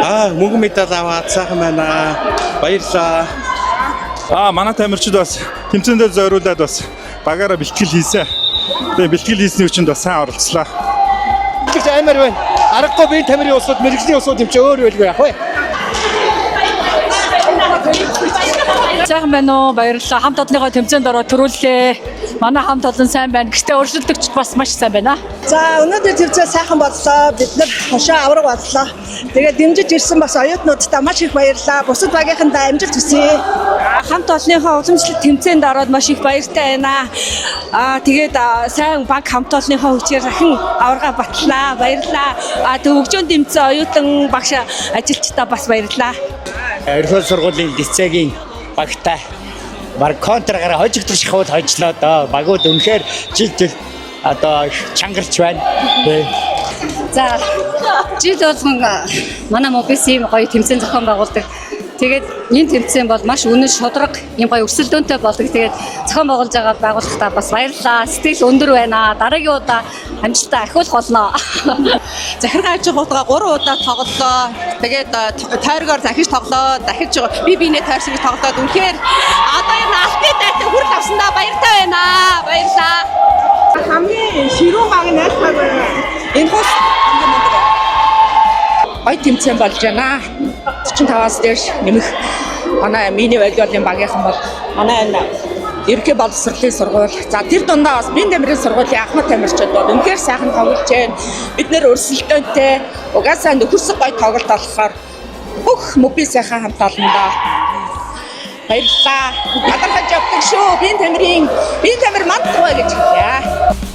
Мөнгө медаль аваад сайхан байна. Баярлалаа. Манай тамирчид бас тэмцээндээ зориулаад бас багаараа бэлтгэл хийсэн. Тэгээ бэлтгэл хийсний үчинд бас сайн оролцлоо. Гэж аймаар байна. Аргагүй би тамирын улсууд, мэрэгжлийн улсууд юм чи өөр байлгүй яах вэ? Сайхан байна уу? Баярлалаа. Хамт олонныхоо тэмцээнд ороод төрүүллээ. Манай хамт олон сайн байна. Гэхдээ өршөлтөгч бас маш сайн байна. За өнөөдөр төвцөө сайхан боллоо. Бид нар хошоо авраг боллоо. Тэгээд дэмжиж ирсэн бас оюутнуудтай маш их баярлалаа. Бусад багийнхандаа амжилт хүсье. Хамт олонныхоо уламжлалт тэмцээнд ороод маш их баяртай байна. Тэгээд сайн баг хамт олонныхоо хүчээр дахин аварга батлаа. Баярлалаа. Төвөгжөөн тэмцээ оюутан багш ажилчдаа бас баярлалаа. Орхиол сургуулийн лицейгийн багтай баг контраараа хожигдох шахууд хожлоо доо. Багууд үнэхээр жил одоо чангарч байна. За жил болгон манай мобисын гоё тэмцээн зохион байгуулдаг. Тэгээд энэ тэмцээн бол маш үнэн шудраг юм гоё өрсөлдөөнтэй болдог. Тэгээд зохион байгуулж байгаа байгууллагатаа бас баярлалаа. Сэтгэл өндөр байна. Дараагийн удаа амжилтаа ахиулах болно. Захиргаан аж ахуйнгаа 3 удаа тоглолоо. Тэгээд тойргоор захиж тоглоо. Дахиж би биенээ тойрсог тоглоод үнэхээр одоо энэ алтын дайтай хүрэл авсандаа баяртай байна. Баярлалаа. Хамгийн ширүүн баг нь аль баг вэ? Энэ хос хамгийн мундаг. Ой тэмцээн болж байна. 45-аас дээш нэмэх манай мини волейболын багийнхан бол манай энэ ерөнхий боловсролын сургууль. За тэр дундаа бас бие тамирын сургуулийн ахмад тамирчид бол үнэхээр сайхан тоглож байна. Бид нэр өрсөлдөөнтэй угаасаа нөхөрсөг гой тоглолт болохоор бүх мөбий сайхан хамт олондоо баярлалаа. Гадархаж явдаг шүү. Бие тамир мандахгүй гэж хэлье.